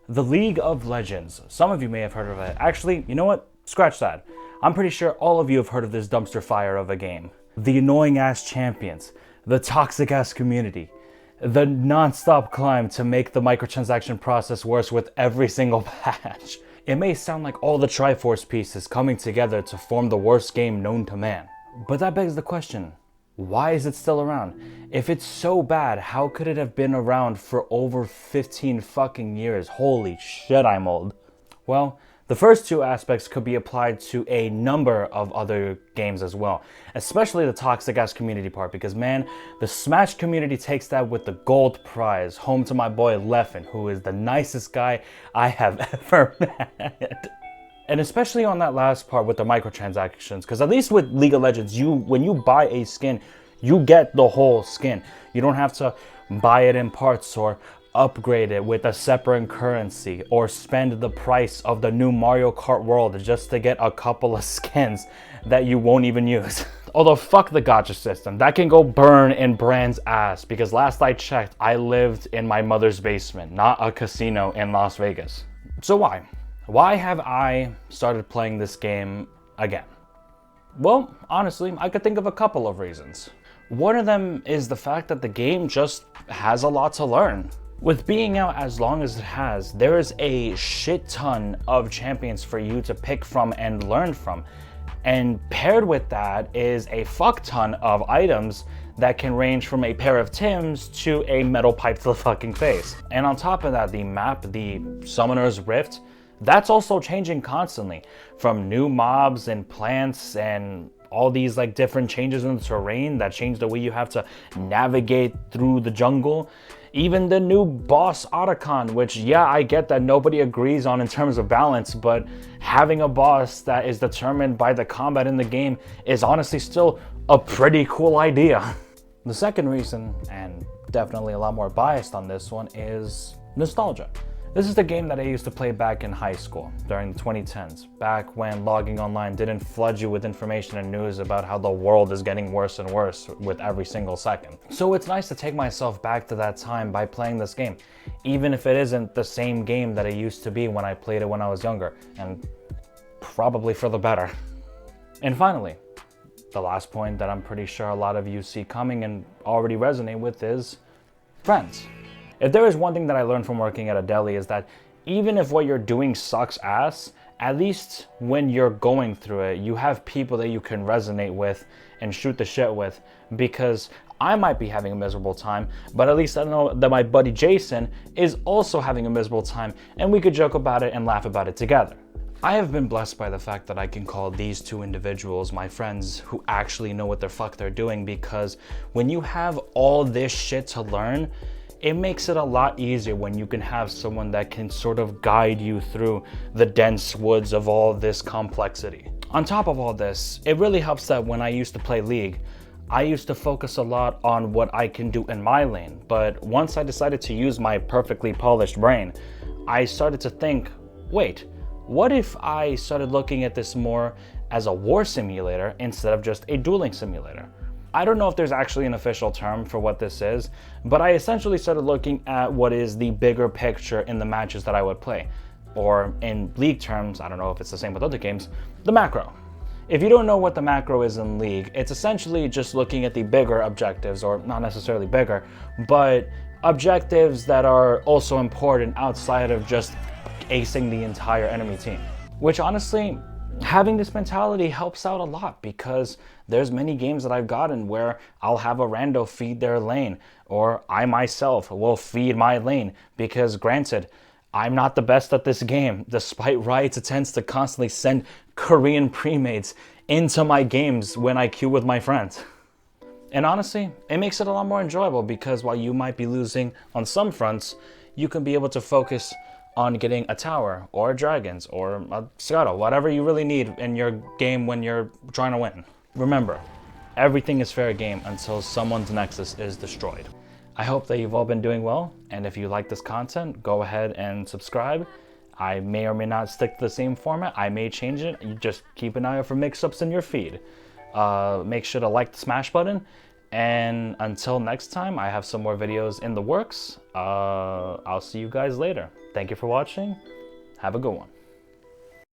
The League of Legends. Some of you may have heard of it. Actually, you know what? Scratch that. I'm pretty sure all of you have heard of this dumpster fire of a game. The annoying ass champions, the toxic ass community, the non-stop climb to make the microtransaction process worse with every single patch. It may sound like all the Triforce pieces coming together to form the worst game known to man. But that begs the question, why is it still around? If it's so bad, how could it have been around for over 15 fucking years? Holy shit, I'm old. Well, the first two aspects could be applied to a number of other games as well, especially the toxic ass community part, because man, the Smash community takes that with the gold prize, home to my boy Leffen, who is the nicest guy I have ever met. And especially on that last part with the microtransactions, because at least with League of Legends, when you buy a skin, you get the whole skin. You don't have to buy it in parts or upgrade it with a separate currency or spend the price of the new Mario Kart World just to get a couple of skins that you won't even use. Although fuck the gacha system, that can go burn in Brand's ass, because last I checked, I lived in my mother's basement, not a casino in Las Vegas. So why? Why have I started playing this game again? Well, honestly, I could think of a couple of reasons. One of them is the fact that the game just has a lot to learn. With being out as long as it has, there is a shit ton of champions for you to pick from and learn from. And paired with that is a fuck ton of items that can range from a pair of Tims to a metal pipe to the fucking face. And on top of that, the map, the Summoner's Rift, that's also changing constantly, from new mobs and plants and all these like different changes in the terrain that change the way you have to navigate through the jungle. Even the new boss Otacon, which yeah, I get that nobody agrees on in terms of balance, but having a boss that is determined by the combat in the game is honestly still a pretty cool idea. The second reason, and definitely a lot more biased on this one, is nostalgia. This is the game that I used to play back in high school during the 2010s, back when logging online didn't flood you with information and news about how the world is getting worse and worse with every single second. So it's nice to take myself back to that time by playing this game, even if it isn't the same game that it used to be when I played it when I was younger, and probably for the better. And finally, the last point that I'm pretty sure a lot of you see coming and already resonate with is friends. If there is one thing that I learned from working at a deli is that even if what you're doing sucks ass, at least when you're going through it, you have people that you can resonate with and shoot the shit with, because I might be having a miserable time, but at least I know that my buddy Jason is also having a miserable time and we could joke about it and laugh about it together. I have been blessed by the fact that I can call these two individuals my friends who actually know what the fuck they're doing, because when you have all this shit to learn, it makes it a lot easier when you can have someone that can sort of guide you through the dense woods of all this complexity. On top of all this, it really helps that when I used to play League, I used to focus a lot on what I can do in my lane, but once I decided to use my perfectly polished brain, I started to think, wait, what if I started looking at this more as a war simulator instead of just a dueling simulator? I don't know if there's actually an official term for what this is, but I essentially started looking at what is the bigger picture in the matches that I would play. Or in League terms, I don't know if it's the same with other games, the macro. If you don't know what the macro is in League, it's essentially just looking at the bigger objectives, or not necessarily bigger, but objectives that are also important outside of just acing the entire enemy team. Which honestly, having this mentality helps out a lot, because there's many games that I've gotten where I'll have a rando feed their lane, or I myself will feed my lane, because granted, I'm not the best at this game, despite Riot's attempts to constantly send Korean premates into my games when I queue with my friends. And honestly, it makes it a lot more enjoyable, because while you might be losing on some fronts, you can be able to focus on getting a tower, or dragons, or a scuttle, whatever you really need in your game when you're trying to win. Remember, everything is fair game until someone's nexus is destroyed. I hope that you've all been doing well, and if you like this content, go ahead and subscribe. I may or may not stick to the same format. I may change it. You just keep an eye out for mix-ups in your feed. Make sure to like the smash button, And until next time, I have some more videos in the works. I'll see you guys later. Thank you for watching. Have a good one.